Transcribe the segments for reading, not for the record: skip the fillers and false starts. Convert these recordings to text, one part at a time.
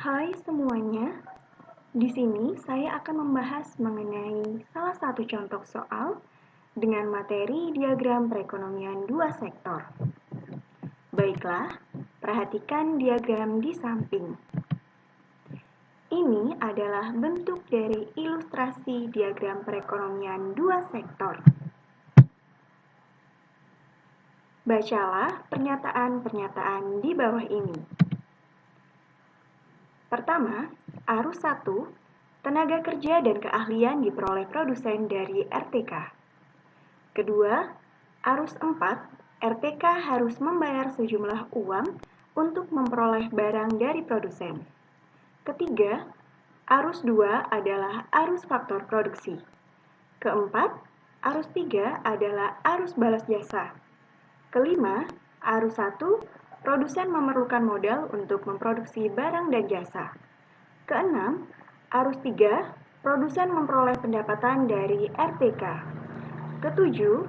Hai semuanya, di sini saya akan membahas mengenai salah satu contoh soal dengan materi diagram perekonomian dua sektor. Baiklah, perhatikan diagram di samping. Ini adalah bentuk dari ilustrasi diagram perekonomian dua sektor. Bacalah pernyataan-pernyataan di bawah ini. Pertama, arus 1, tenaga kerja dan keahlian diperoleh produsen dari RTK. Kedua, arus 4, RTK harus membayar sejumlah uang untuk memperoleh barang dari produsen. Ketiga, arus 2 adalah arus faktor produksi. Keempat, arus 3 adalah arus balas jasa. Kelima, arus 1, produsen memerlukan modal untuk memproduksi barang dan jasa. Keenam, arus 3, produsen memperoleh pendapatan dari RTK. Ketujuh,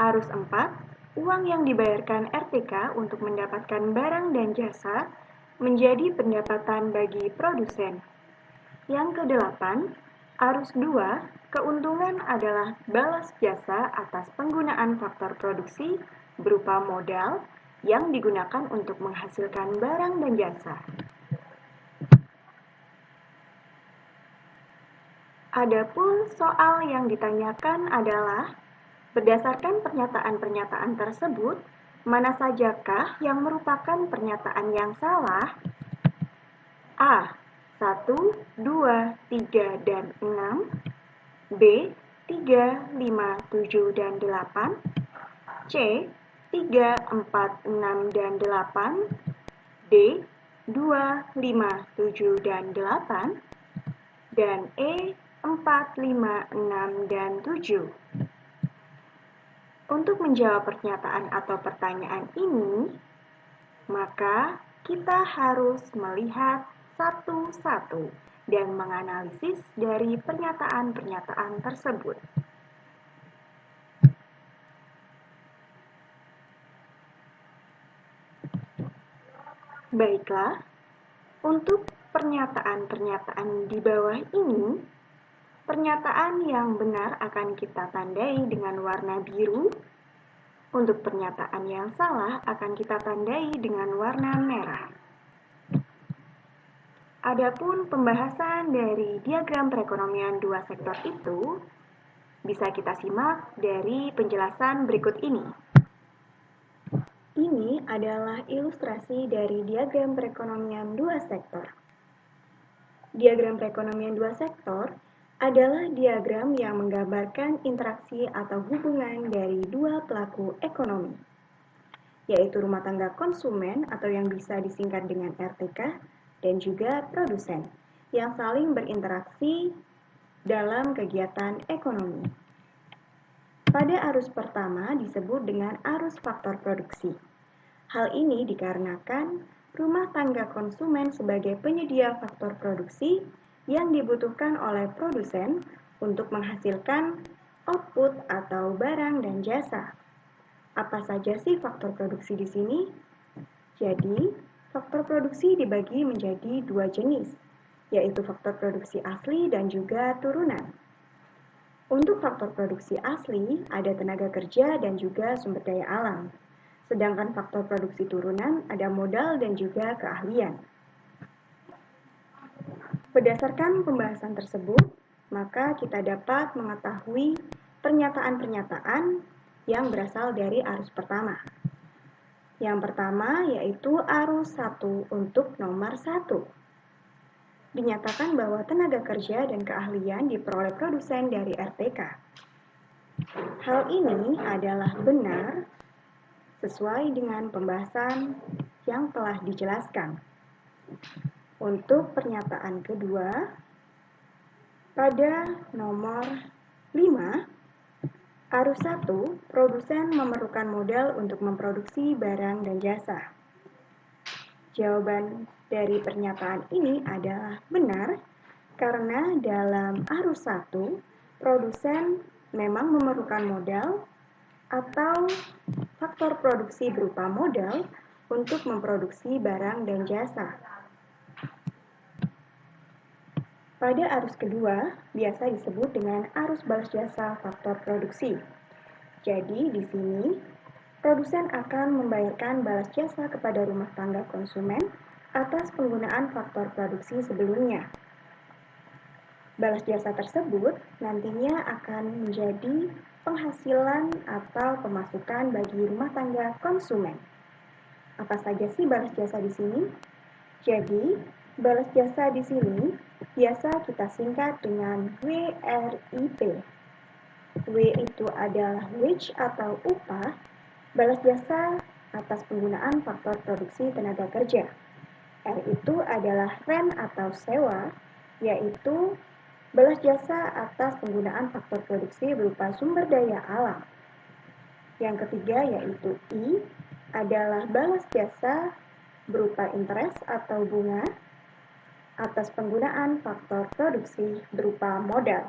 arus 4, uang yang dibayarkan RTK untuk mendapatkan barang dan jasa menjadi pendapatan bagi produsen. Yang kedelapan, arus 2, keuntungan adalah balas jasa atas penggunaan faktor produksi berupa modal yang digunakan untuk menghasilkan barang dan jasa. Adapun soal yang ditanyakan adalah, berdasarkan pernyataan-pernyataan tersebut, mana sajakah yang merupakan pernyataan yang salah? A. 1, 2, 3, dan 6. B. 3, 5, 7, dan 8. C. 3, 4, 6, dan 8. D. 2, 5, 7, dan 8. Dan E. 4, 5, 6, dan 7. Untuk menjawab pernyataan atau pertanyaan ini, maka kita harus melihat satu-satu dan menganalisis dari pernyataan-pernyataan tersebut. Baiklah, untuk pernyataan-pernyataan di bawah ini, pernyataan yang benar akan kita tandai dengan warna biru. Untuk pernyataan yang salah akan kita tandai dengan warna merah. Adapun pembahasan dari diagram perekonomian dua sektor itu bisa kita simak dari penjelasan berikut ini. Ini adalah ilustrasi dari diagram perekonomian dua sektor. Diagram perekonomian dua sektor adalah diagram yang menggambarkan interaksi atau hubungan dari dua pelaku ekonomi, yaitu rumah tangga konsumen atau yang bisa disingkat dengan RTK, dan juga produsen, yang saling berinteraksi dalam kegiatan ekonomi. Pada arus pertama disebut dengan arus faktor produksi. Hal ini dikarenakan rumah tangga konsumen sebagai penyedia faktor produksi yang dibutuhkan oleh produsen untuk menghasilkan output atau barang dan jasa. Apa saja sih faktor produksi di sini? Jadi, faktor produksi dibagi menjadi dua jenis, yaitu faktor produksi asli dan juga turunan. Untuk faktor produksi asli, ada tenaga kerja dan juga sumber daya alam. Sedangkan faktor produksi turunan ada modal dan juga keahlian. Berdasarkan pembahasan tersebut, maka kita dapat mengetahui pernyataan-pernyataan yang berasal dari arus pertama. Yang pertama yaitu arus 1 untuk nomor 1. Dinyatakan bahwa tenaga kerja dan keahlian diperoleh produsen dari RTK. Hal ini adalah benar sesuai dengan pembahasan yang telah dijelaskan. Untuk pernyataan kedua, pada nomor 5, arus 1, produsen memerlukan modal untuk memproduksi barang dan jasa. Jawaban dari pernyataan ini adalah benar, karena dalam arus 1, produsen memang memerlukan modal atau faktor produksi berupa modal untuk memproduksi barang dan jasa. Pada arus kedua, biasa disebut dengan arus balas jasa faktor produksi. Jadi, di sini, produsen akan membayarkan balas jasa kepada rumah tangga konsumen atas penggunaan faktor produksi sebelumnya. Balas jasa tersebut nantinya akan menjadi penghasilan atau pemasukan bagi rumah tangga konsumen. Apa saja sih balas jasa di sini? Jadi, balas jasa di sini biasa kita singkat dengan WRIP. W itu adalah wage atau upah, balas jasa atas penggunaan faktor produksi tenaga kerja. R itu adalah rent atau sewa, yaitu balas jasa atas penggunaan faktor produksi berupa sumber daya alam. Yang ketiga yaitu I adalah balas jasa berupa interest atau bunga atas penggunaan faktor produksi berupa modal.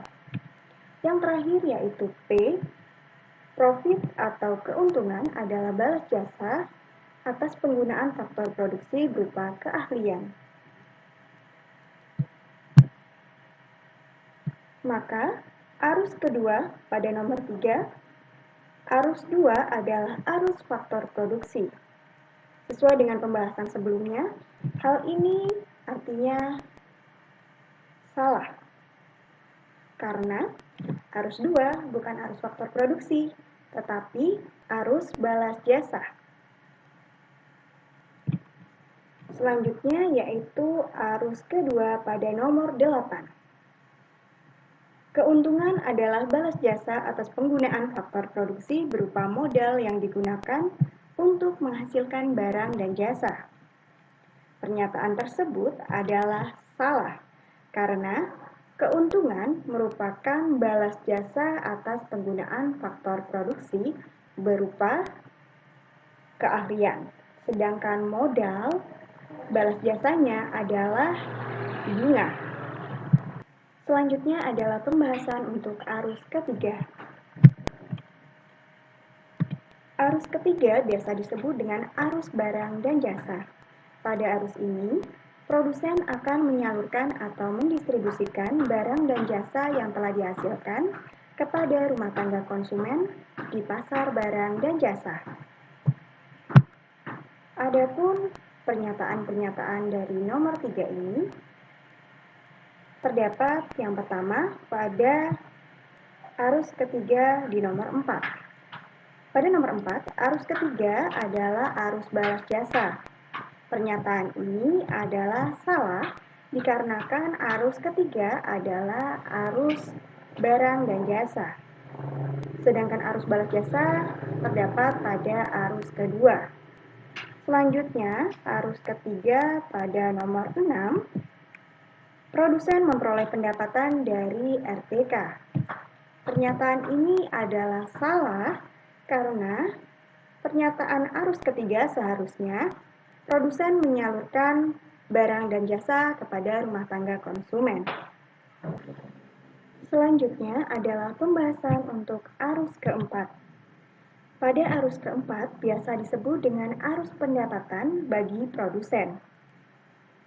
Yang terakhir yaitu P, profit atau keuntungan adalah balas jasa atas penggunaan faktor produksi berupa keahlian. Maka, arus kedua pada nomor 3, arus 2 adalah arus faktor produksi. Sesuai dengan pembahasan sebelumnya, hal ini artinya salah. Karena arus 2 bukan arus faktor produksi, tetapi arus balas jasa. Selanjutnya yaitu arus kedua pada nomor 8. Keuntungan adalah balas jasa atas penggunaan faktor produksi berupa modal yang digunakan untuk menghasilkan barang dan jasa. Pernyataan tersebut adalah salah, karena keuntungan merupakan balas jasa atas penggunaan faktor produksi berupa keahlian, sedangkan modal balas jasanya adalah bunga. Selanjutnya adalah pembahasan untuk arus ketiga. Arus ketiga biasa disebut dengan arus barang dan jasa. Pada arus ini, produsen akan menyalurkan atau mendistribusikan barang dan jasa yang telah dihasilkan kepada rumah tangga konsumen di pasar barang dan jasa. Adapun pernyataan-pernyataan dari nomor 3 ini terdapat yang pertama pada arus ketiga di nomor 4. Pada nomor 4, arus ketiga adalah arus balas jasa. Pernyataan ini adalah salah dikarenakan arus ketiga adalah arus barang dan jasa. Sedangkan arus balas jasa terdapat pada arus kedua. Selanjutnya, arus ketiga pada nomor 6. Produsen memperoleh pendapatan dari RTK. Pernyataan ini adalah salah karena pernyataan arus ketiga seharusnya produsen menyalurkan barang dan jasa kepada rumah tangga konsumen. Selanjutnya adalah pembahasan untuk arus keempat. Pada arus keempat biasa disebut dengan arus pendapatan bagi produsen.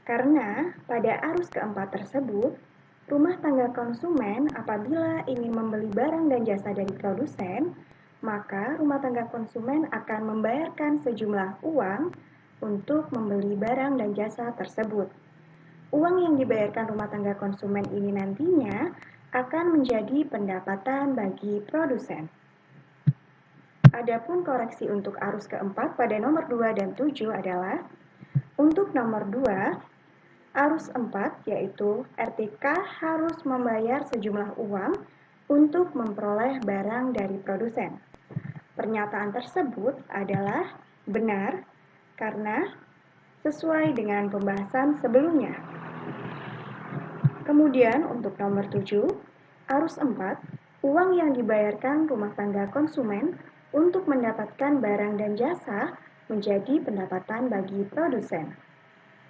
Karena pada arus keempat tersebut, rumah tangga konsumen apabila ingin membeli barang dan jasa dari produsen, maka rumah tangga konsumen akan membayarkan sejumlah uang untuk membeli barang dan jasa tersebut. Uang yang dibayarkan rumah tangga konsumen ini nantinya akan menjadi pendapatan bagi produsen. Adapun koreksi untuk arus keempat pada nomor 2 dan 7 adalah untuk nomor 2, arus 4 yaitu RTK harus membayar sejumlah uang untuk memperoleh barang dari produsen. Pernyataan tersebut adalah benar karena sesuai dengan pembahasan sebelumnya. Kemudian untuk nomor 7, arus 4, uang yang dibayarkan rumah tangga konsumen untuk mendapatkan barang dan jasa menjadi pendapatan bagi produsen.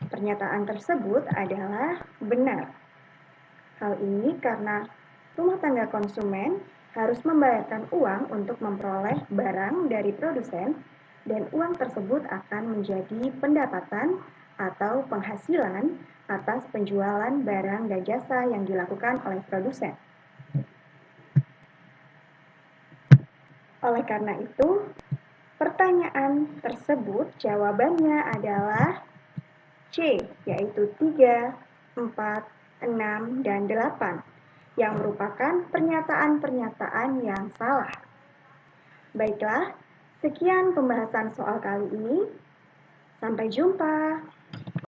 Pernyataan tersebut adalah benar. Hal ini karena rumah tangga konsumen harus membayarkan uang untuk memperoleh barang dari produsen dan uang tersebut akan menjadi pendapatan atau penghasilan atas penjualan barang dan jasa yang dilakukan oleh produsen. Oleh karena itu, pertanyaan tersebut jawabannya adalah C, yaitu 3, 4, 6, dan 8, yang merupakan pernyataan-pernyataan yang salah. Baiklah, sekian pembahasan soal kali ini. Sampai jumpa.